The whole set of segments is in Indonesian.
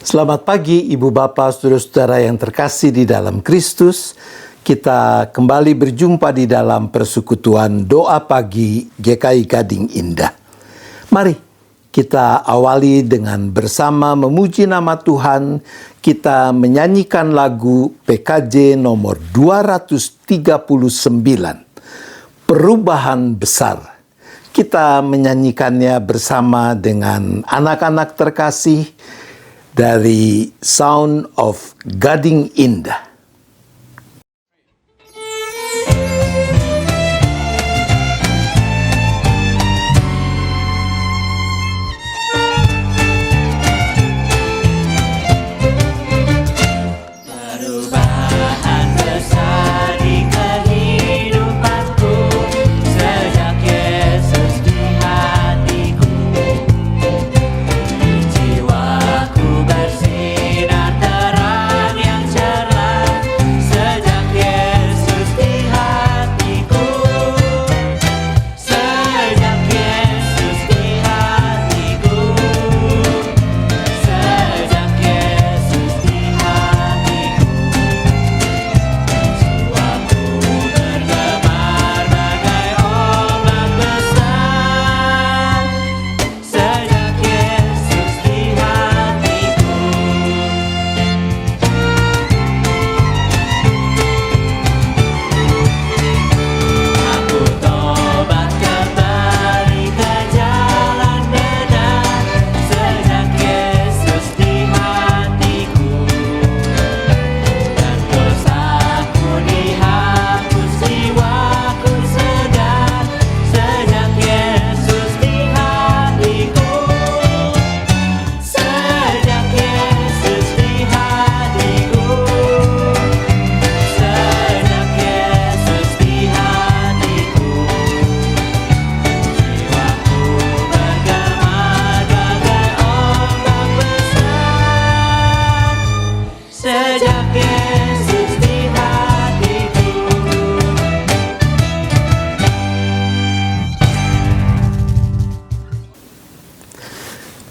Selamat pagi Ibu Bapak, Saudara-saudara yang terkasih di dalam Kristus. Kita kembali berjumpa di dalam persekutuan doa pagi GKI Gading Indah. Mari kita awali dengan bersama memuji nama Tuhan. Kita menyanyikan lagu PKJ nomor 239, Perubahan Besar. Kita menyanyikannya bersama dengan anak-anak terkasih dari Sound of Gading Indah.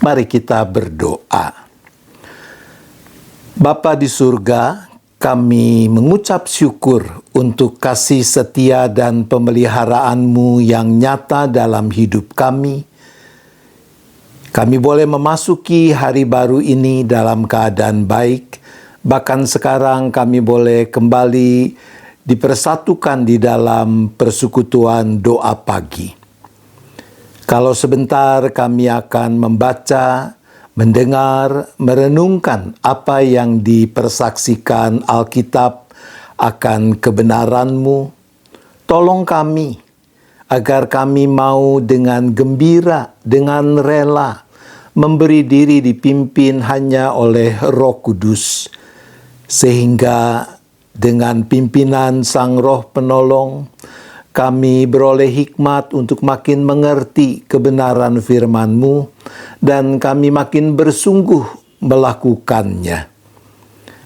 Mari kita berdoa. Bapa di surga, kami mengucap syukur untuk kasih setia dan pemeliharaan-Mu yang nyata dalam hidup kami. Kami boleh memasuki hari baru ini dalam keadaan baik, bahkan sekarang kami boleh kembali dipersatukan di dalam persekutuan doa pagi. Kalau sebentar kami akan membaca, mendengar, merenungkan apa yang dipersaksikan Alkitab akan kebenaran-Mu. Tolong kami, agar kami mau dengan gembira, dengan rela, memberi diri dipimpin hanya oleh Roh Kudus, sehingga dengan pimpinan Sang Roh Penolong, kami beroleh hikmat untuk makin mengerti kebenaran firman-Mu, dan kami makin bersungguh melakukannya.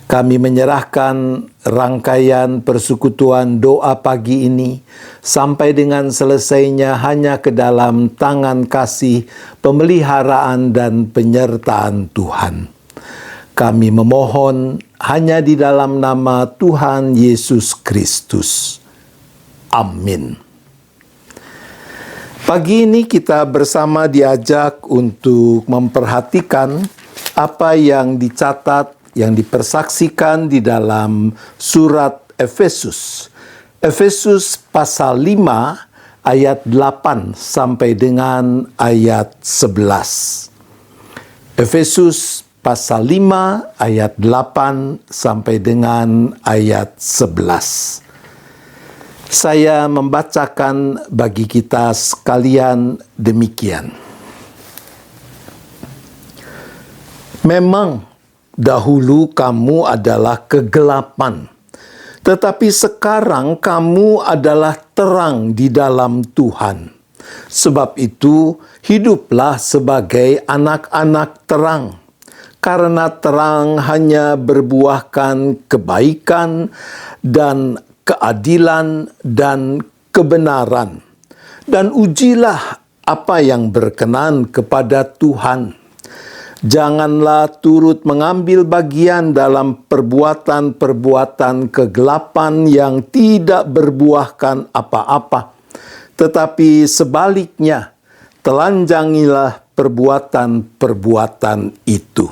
Kami menyerahkan rangkaian persekutuan doa pagi ini sampai dengan selesainya hanya ke dalam tangan kasih, pemeliharaan, dan penyertaan Tuhan. Kami memohon hanya di dalam nama Tuhan Yesus Kristus. Amin. Pagi ini kita bersama diajak untuk memperhatikan apa yang dicatat, yang dipersaksikan di dalam surat Efesus. Efesus pasal 5 ayat 8 sampai dengan ayat 11. Efesus pasal 5 ayat 8 sampai dengan ayat 11. Saya membacakan bagi kita sekalian demikian. Memang dahulu kamu adalah kegelapan, tetapi sekarang kamu adalah terang di dalam Tuhan. Sebab itu, hiduplah sebagai anak-anak terang, karena terang hanya berbuahkan kebaikan dan keadilan dan kebenaran, dan ujilah apa yang berkenan kepada Tuhan. Janganlah turut mengambil bagian dalam perbuatan-perbuatan kegelapan yang tidak berbuahkan apa-apa, tetapi sebaliknya, telanjangilah perbuatan-perbuatan itu.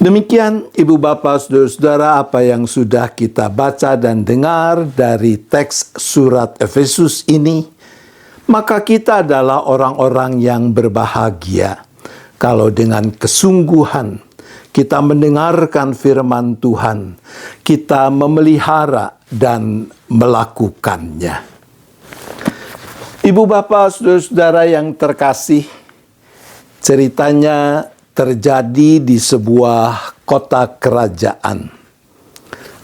Demikian Ibu Bapa Saudara-saudara apa yang sudah kita baca dan dengar dari teks surat Efesus ini. Maka kita adalah orang-orang yang berbahagia kalau dengan kesungguhan kita mendengarkan firman Tuhan, kita memelihara dan melakukannya. Ibu Bapa Saudara-saudara yang terkasih, ceritanya terjadi di sebuah kota kerajaan.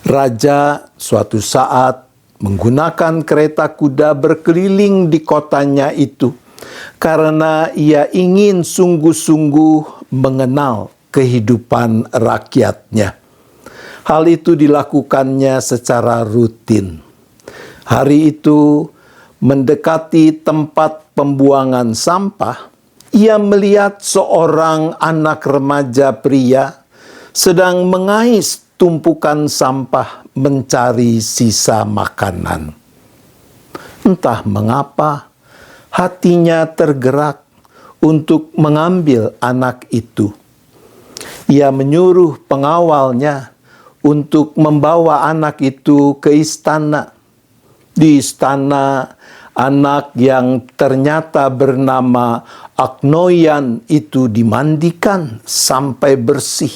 Raja suatu saat menggunakan kereta kuda berkeliling di kotanya itu karena ia ingin sungguh-sungguh mengenal kehidupan rakyatnya. Hal itu dilakukannya secara rutin. Hari itu mendekati tempat pembuangan sampah, ia melihat seorang anak remaja pria sedang mengais tumpukan sampah mencari sisa makanan. Entah mengapa, hatinya tergerak untuk mengambil anak itu. Ia menyuruh pengawalnya untuk membawa anak itu ke istana. Di istana, anak yang ternyata bernama Agnoyan itu dimandikan sampai bersih,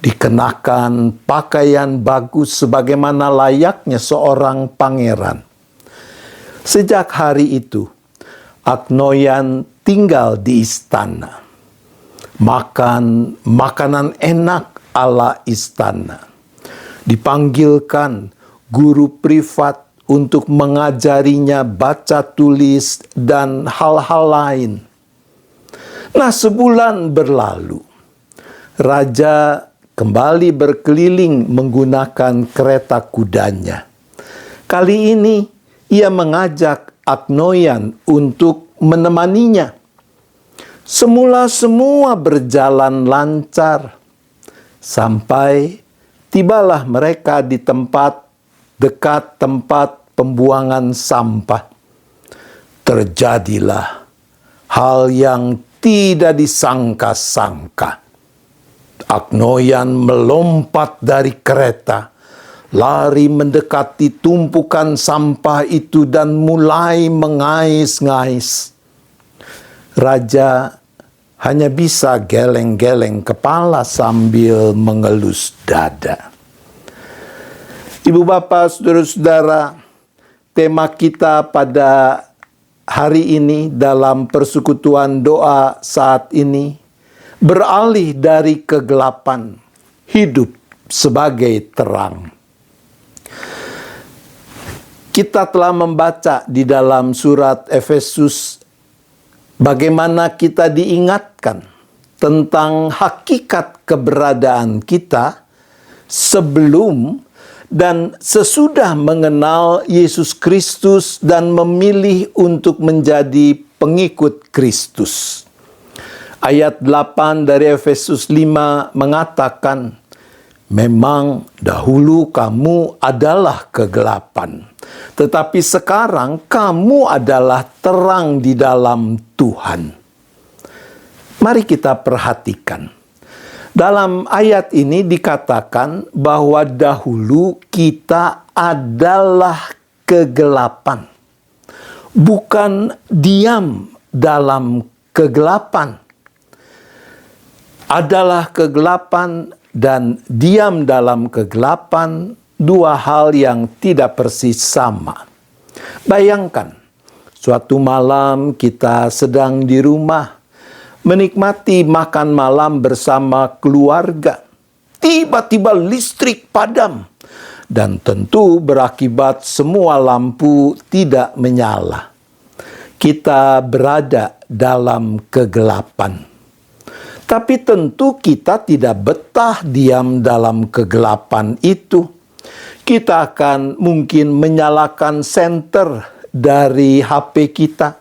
dikenakan pakaian bagus sebagaimana layaknya seorang pangeran. Sejak hari itu, Agnoyan tinggal di istana, makan makanan enak ala istana, dipanggilkan guru privat untuk mengajarinya baca tulis dan hal-hal lain. Nah, sebulan berlalu, raja kembali berkeliling menggunakan kereta kudanya. Kali ini ia mengajak Agnoyan untuk menemaninya. Semula semua berjalan lancar, sampai tibalah mereka di dekat tempat pembuangan sampah. Terjadilah hal yang tidak disangka-sangka. Agnoyan melompat dari kereta, lari mendekati tumpukan sampah itu dan mulai mengais-ngais. Raja hanya bisa geleng-geleng kepala sambil mengelus dada. Ibu Bapa, Saudara-saudara, tema kita pada hari ini dalam persekutuan doa saat ini beralih dari kegelapan, hidup sebagai terang. Kita telah membaca di dalam surat Efesus bagaimana kita diingatkan tentang hakikat keberadaan kita sebelum dan sesudah mengenal Yesus Kristus dan memilih untuk menjadi pengikut Kristus. Ayat 8 dari Efesus 5 mengatakan, memang dahulu kamu adalah kegelapan, tetapi sekarang kamu adalah terang di dalam Tuhan. Mari kita perhatikan. Dalam ayat ini dikatakan bahwa dahulu kita adalah kegelapan, bukan diam dalam kegelapan. Adalah kegelapan dan diam dalam kegelapan, dua hal yang tidak persis sama. Bayangkan, suatu malam kita sedang di rumah, menikmati makan malam bersama keluarga. Tiba-tiba listrik padam, dan tentu berakibat semua lampu tidak menyala. Kita berada dalam kegelapan. Tapi tentu kita tidak betah diam dalam kegelapan itu. Kita akan mungkin menyalakan senter dari HP kita,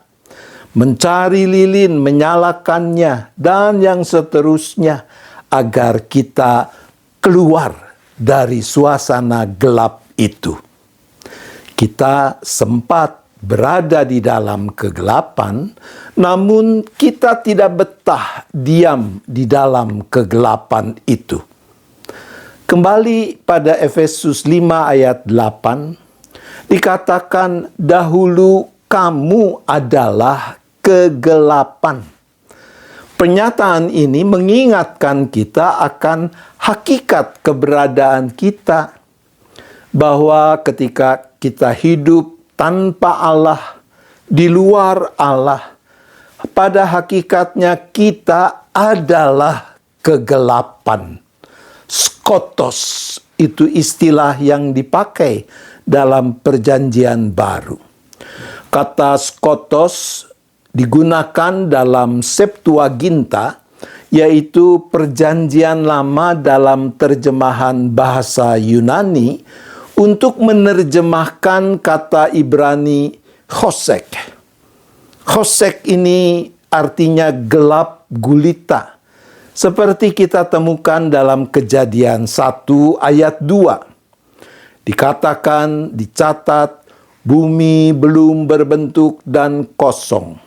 mencari lilin, menyalakannya, dan yang seterusnya, agar kita keluar dari suasana gelap itu. Kita sempat berada di dalam kegelapan, namun kita tidak betah diam di dalam kegelapan itu. Kembali pada Efesus 5 ayat 8, dikatakan dahulu kamu adalah kegelapan. Pernyataan ini mengingatkan kita akan hakikat keberadaan kita, bahwa ketika kita hidup tanpa Allah, di luar Allah, pada hakikatnya kita adalah kegelapan. Skotos itu istilah yang dipakai dalam Perjanjian Baru. Kata skotos digunakan dalam Septuaginta, yaitu Perjanjian Lama dalam terjemahan bahasa Yunani, untuk menerjemahkan kata Ibrani chosek. Chosek ini artinya gelap gulita, seperti kita temukan dalam Kejadian 1 ayat 2. Dikatakan, dicatat, bumi belum berbentuk dan kosong.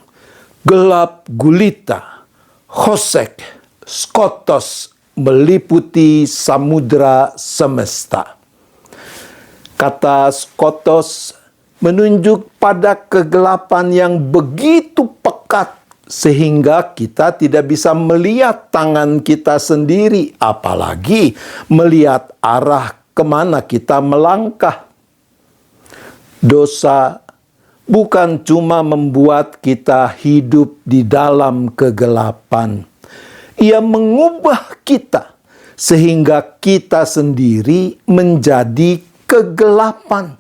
Gelap gulita, chosek, skotos, meliputi samudra semesta. Kata skotos menunjuk pada kegelapan yang begitu pekat sehingga kita tidak bisa melihat tangan kita sendiri, apalagi melihat arah kemana kita melangkah. Dosa bukan cuma membuat kita hidup di dalam kegelapan. Ia mengubah kita sehingga kita sendiri menjadi kegelapan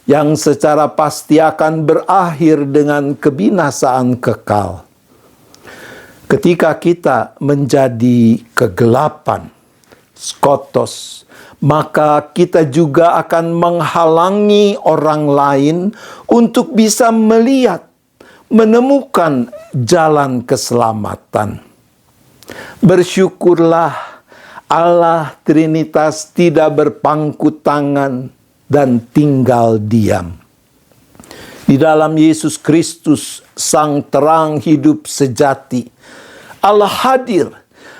yang secara pasti akan berakhir dengan kebinasaan kekal. Ketika kita menjadi kegelapan, skotos, maka kita juga akan menghalangi orang lain untuk bisa melihat, menemukan jalan keselamatan. Bersyukurlah Allah Trinitas tidak berpangku tangan dan tinggal diam. Di dalam Yesus Kristus, Sang Terang hidup sejati, Allah hadir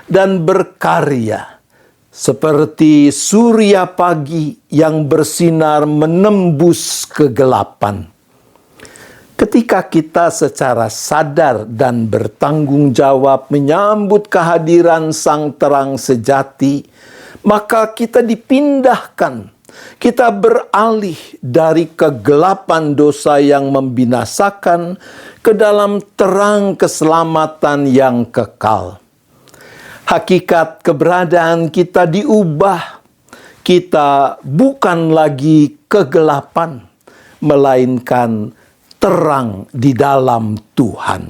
dan berkarya seperti surya pagi yang bersinar menembus kegelapan. Ketika kita secara sadar dan bertanggung jawab menyambut kehadiran Sang Terang sejati, maka kita dipindahkan, kita beralih dari kegelapan dosa yang membinasakan ke dalam terang keselamatan yang kekal. Hakikat keberadaan kita diubah. Kita bukan lagi kegelapan, melainkan terang di dalam Tuhan.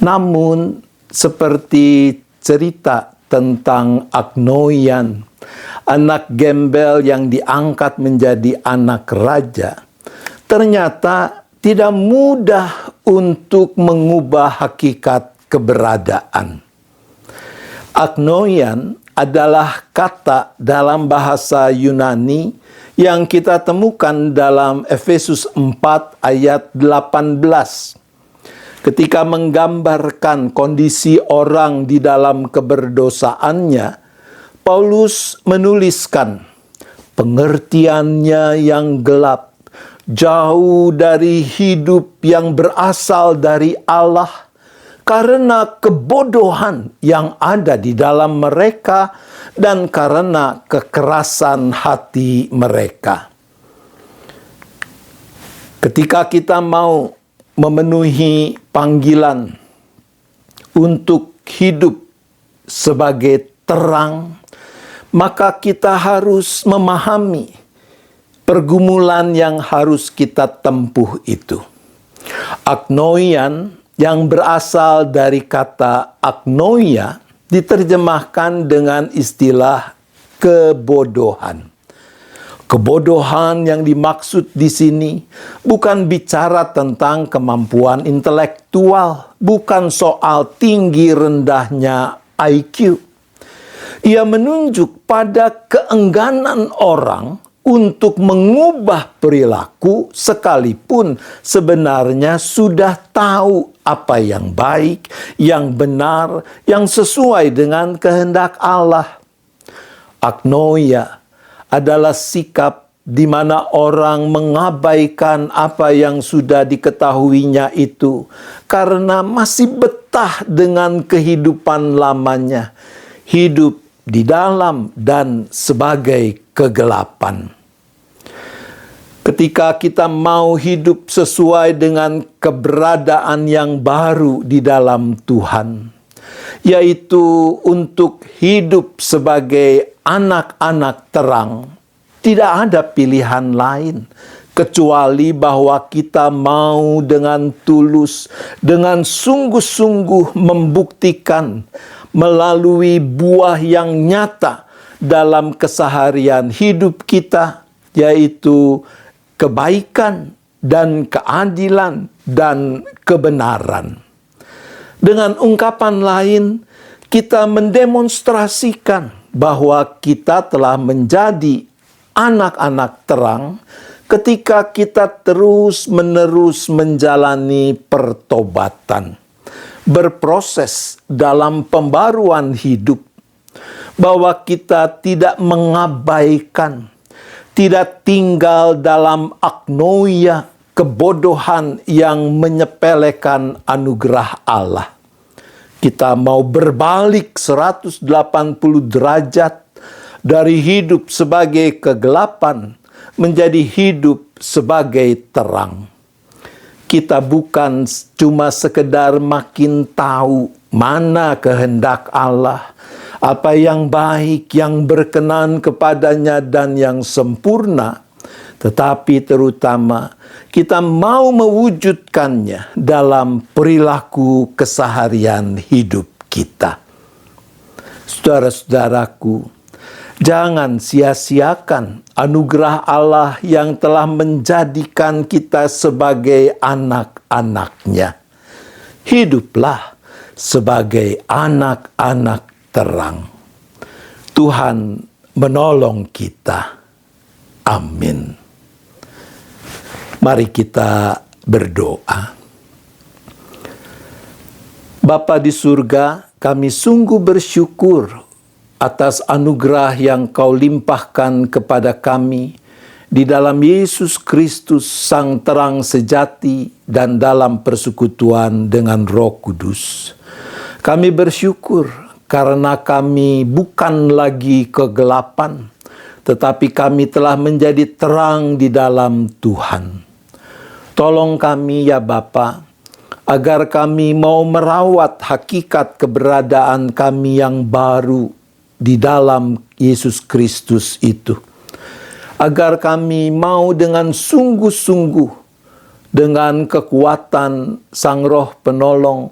Namun, seperti cerita tentang Agnoian, anak gembel yang diangkat menjadi anak raja, ternyata tidak mudah untuk mengubah hakikat keberadaan. Agnoian adalah kata dalam bahasa Yunani yang kita temukan dalam Efesus 4 ayat 18. Ketika menggambarkan kondisi orang di dalam keberdosaannya, Paulus menuliskan, pengertiannya yang gelap, jauh dari hidup yang berasal dari Allah, karena kebodohan yang ada di dalam mereka dan karena kekerasan hati mereka. Ketika kita mau memenuhi panggilan untuk hidup sebagai terang, maka kita harus memahami pergumulan yang harus kita tempuh itu. Agnoian yang berasal dari kata agnoia diterjemahkan dengan istilah kebodohan. Kebodohan yang dimaksud di sini bukan bicara tentang kemampuan intelektual, bukan soal tinggi rendahnya IQ. Ia menunjuk pada keengganan orang untuk mengubah perilaku sekalipun sebenarnya sudah tahu apa yang baik, yang benar, yang sesuai dengan kehendak Allah. Agnoia adalah sikap di mana orang mengabaikan apa yang sudah diketahuinya itu karena masih betah dengan kehidupan lamanya, hidup di dalam dan sebagai kegelapan. Ketika kita mau hidup sesuai dengan keberadaan yang baru di dalam Tuhan, yaitu untuk hidup sebagai anak-anak terang, tidak ada pilihan lain kecuali bahwa kita mau dengan tulus, dengan sungguh-sungguh membuktikan melalui buah yang nyata dalam keseharian hidup kita, yaitu kebaikan dan keadilan dan kebenaran. Dengan ungkapan lain, kita mendemonstrasikan bahwa kita telah menjadi anak-anak terang ketika kita terus-menerus menjalani pertobatan, berproses dalam pembaruan hidup, bahwa kita tidak mengabaikan, tidak tinggal dalam agnoia, kebodohan yang menyepelekan anugerah Allah. Kita mau berbalik 180 derajat dari hidup sebagai kegelapan menjadi hidup sebagai terang. Kita bukan cuma sekedar makin tahu mana kehendak Allah, apa yang baik, yang berkenan kepadanya dan yang sempurna, tetapi terutama kita mau mewujudkannya dalam perilaku keseharian hidup kita. Saudara-saudaraku, jangan sia-siakan anugerah Allah yang telah menjadikan kita sebagai anak-anak-Nya. Hiduplah sebagai anak-anak terang. Tuhan menolong kita. Amin. Mari kita berdoa. Bapa di surga, kami sungguh bersyukur atas anugerah yang Kau limpahkan kepada kami di dalam Yesus Kristus Sang Terang Sejati dan dalam persekutuan dengan Roh Kudus. Kami bersyukur karena kami bukan lagi kegelapan, tetapi kami telah menjadi terang di dalam Tuhan. Tolong kami ya Bapa, agar kami mau merawat hakikat keberadaan kami yang baru di dalam Yesus Kristus itu. Agar kami mau dengan sungguh-sungguh, dengan kekuatan Sang Roh Penolong,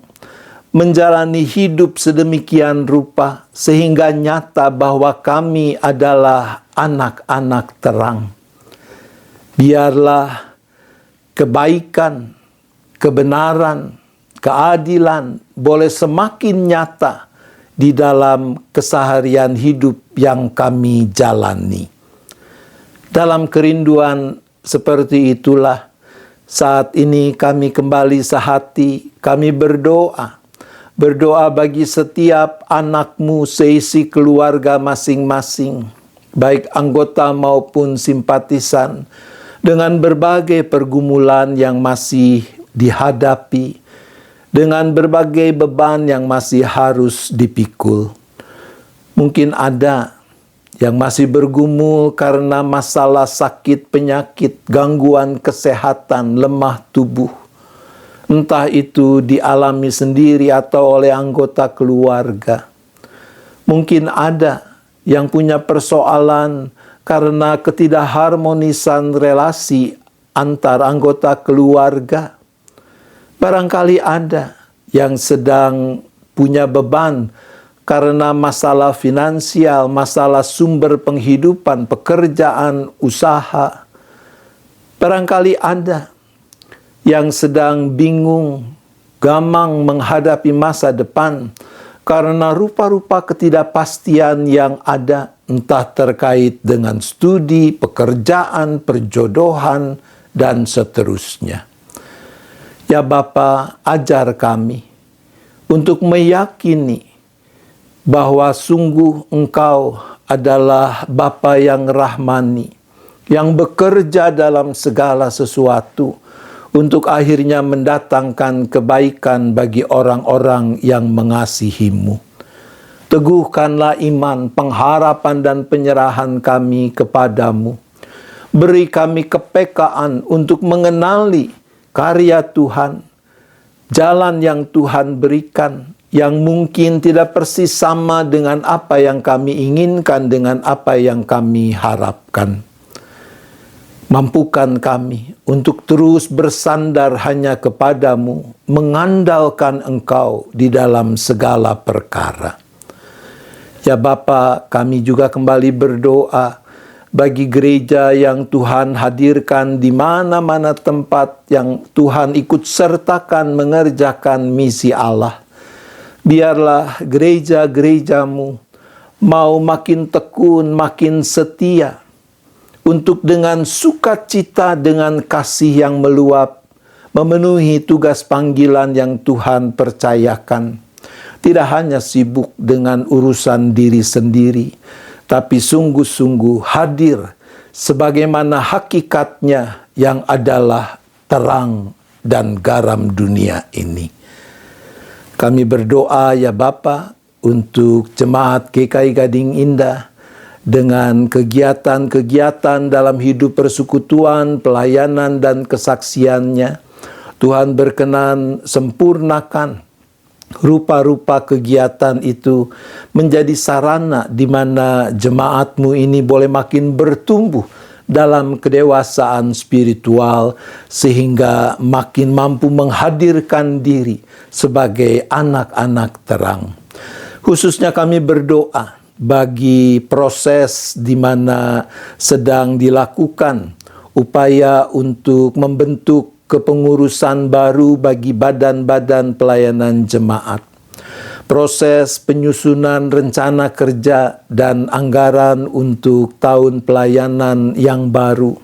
menjalani hidup sedemikian rupa, sehingga nyata bahwa kami adalah anak-anak terang. Biarlah kebaikan, kebenaran, keadilan boleh semakin nyata di dalam keseharian hidup yang kami jalani. Dalam kerinduan seperti itulah, saat ini kami kembali sehati, kami berdoa. Berdoa bagi setiap anak-Mu seisi keluarga masing-masing, baik anggota maupun simpatisan, dengan berbagai pergumulan yang masih dihadapi, dengan berbagai beban yang masih harus dipikul. Mungkin ada yang masih bergumul karena masalah sakit, penyakit, gangguan kesehatan, lemah tubuh. Entah itu dialami sendiri atau oleh anggota keluarga. Mungkin ada yang punya persoalan karena ketidakharmonisan relasi antar anggota keluarga. Barangkali ada yang sedang punya beban karena masalah finansial, masalah sumber penghidupan, pekerjaan, usaha. Barangkali Anda yang sedang bingung, gamang menghadapi masa depan karena rupa-rupa ketidakpastian yang ada, entah terkait dengan studi, pekerjaan, perjodohan, dan seterusnya. Ya Bapa, ajar kami untuk meyakini bahwa sungguh Engkau adalah Bapa yang rahmani, yang bekerja dalam segala sesuatu untuk akhirnya mendatangkan kebaikan bagi orang-orang yang mengasihi-Mu. Teguhkanlah iman, pengharapan, dan penyerahan kami kepadamu. Beri kami kepekaan untuk mengenali karya Tuhan, jalan yang Tuhan berikan, yang mungkin tidak persis sama dengan apa yang kami inginkan, dengan apa yang kami harapkan. Mampukan kami untuk terus bersandar hanya kepadamu, mengandalkan Engkau di dalam segala perkara. Ya Bapa, kami juga kembali berdoa bagi gereja yang Tuhan hadirkan di mana-mana tempat yang Tuhan ikut sertakan mengerjakan misi Allah. Biarlah gereja-gerejamu mau makin tekun, makin setia, untuk dengan sukacita, dengan kasih yang meluap, memenuhi tugas panggilan yang Tuhan percayakan. Tidak hanya sibuk dengan urusan diri sendiri, tapi sungguh-sungguh hadir sebagaimana hakikatnya yang adalah terang dan garam dunia ini. Kami berdoa ya Bapa untuk jemaat GKI Gading Indah dengan kegiatan-kegiatan dalam hidup persekutuan, pelayanan, dan kesaksiannya. Tuhan berkenan sempurnakan rupa-rupa kegiatan itu menjadi sarana di mana jemaat-Mu ini boleh makin bertumbuh dalam kedewasaan spiritual, sehingga makin mampu menghadirkan diri sebagai anak-anak terang. Khususnya kami berdoa bagi proses di mana sedang dilakukan upaya untuk membentuk kepengurusan baru bagi badan-badan pelayanan jemaat. Proses penyusunan rencana kerja dan anggaran untuk tahun pelayanan yang baru.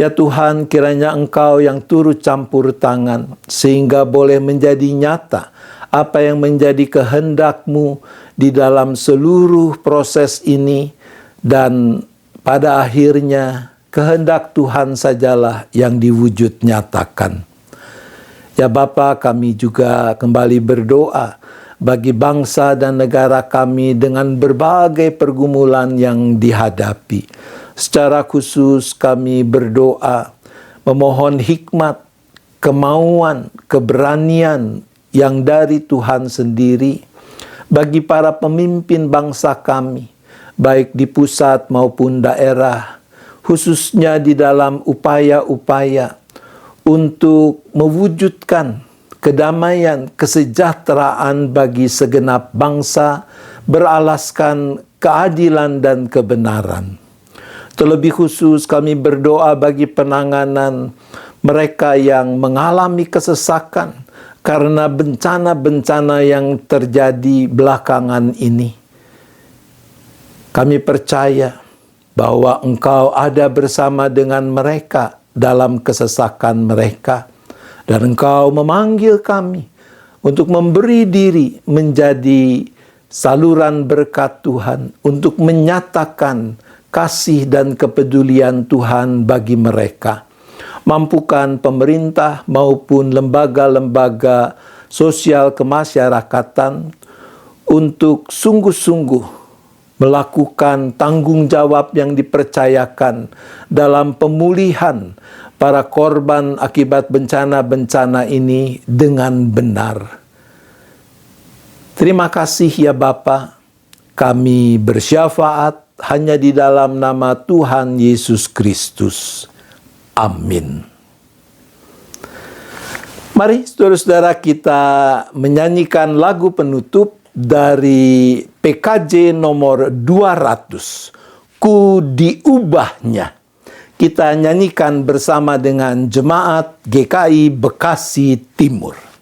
Ya Tuhan, kiranya Engkau yang turut campur tangan sehingga boleh menjadi nyata apa yang menjadi kehendak-Mu di dalam seluruh proses ini, dan pada akhirnya kehendak Tuhan sajalah yang diwujud nyatakan. Ya Bapa, kami juga kembali berdoa bagi bangsa dan negara kami dengan berbagai pergumulan yang dihadapi. Secara khusus kami berdoa memohon hikmat, kemauan, keberanian yang dari Tuhan sendiri bagi para pemimpin bangsa kami, baik di pusat maupun daerah, khususnya di dalam upaya-upaya untuk mewujudkan kedamaian, kesejahteraan bagi segenap bangsa beralaskan keadilan dan kebenaran. Terlebih khusus kami berdoa bagi penanganan mereka yang mengalami kesesakan karena bencana-bencana yang terjadi belakangan ini. Kami percaya bahwa Engkau ada bersama dengan mereka dalam kesesakan mereka, dan Engkau memanggil kami untuk memberi diri menjadi saluran berkat Tuhan, untuk menyatakan kasih dan kepedulian Tuhan bagi mereka. Mampukan pemerintah maupun lembaga-lembaga sosial kemasyarakatan untuk sungguh-sungguh melakukan tanggung jawab yang dipercayakan dalam pemulihan para korban akibat bencana-bencana ini dengan benar. Terima kasih ya Bapa, kami bersyafaat hanya di dalam nama Tuhan Yesus Kristus. Amin. Mari saudara-saudara kita menyanyikan lagu penutup dari PKJ nomor 200, Ku Diubahnya. Kita nyanyikan bersama dengan Jemaat GKI Bekasi Timur.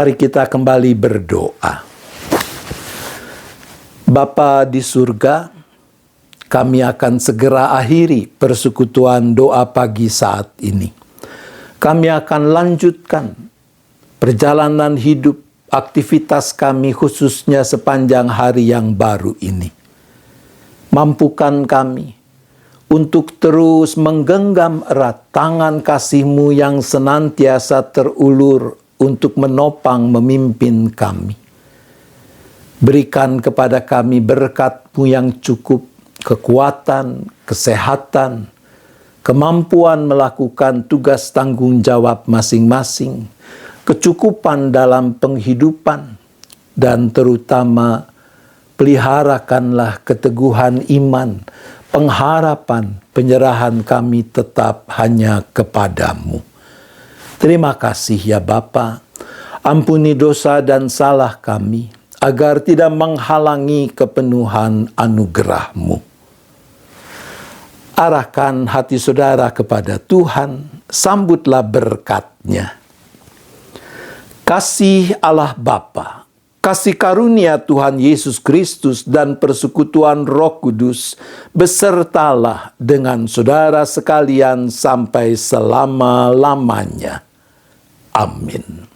Mari kita kembali berdoa. Bapa di surga, kami akan segera akhiri persekutuan doa pagi saat ini. Kami akan lanjutkan perjalanan hidup, aktivitas kami khususnya sepanjang hari yang baru ini. Mampukan kami untuk terus menggenggam erat tangan kasih-Mu yang senantiasa terulur untuk menopang memimpin kami. Berikan kepada kami berkat-Mu yang cukup, kekuatan, kesehatan, kemampuan melakukan tugas tanggung jawab masing-masing, kecukupan dalam penghidupan, dan terutama peliharakanlah keteguhan iman, pengharapan, penyerahan kami tetap hanya kepada-Mu. Terima kasih ya Bapa, ampuni dosa dan salah kami, agar tidak menghalangi kepenuhan anugerah-Mu. Arahkan hati saudara kepada Tuhan, sambutlah berkat-Nya. Kasih Allah Bapa, kasih karunia Tuhan Yesus Kristus dan persekutuan Roh Kudus besertalah dengan saudara sekalian sampai selama-lamanya. Amin.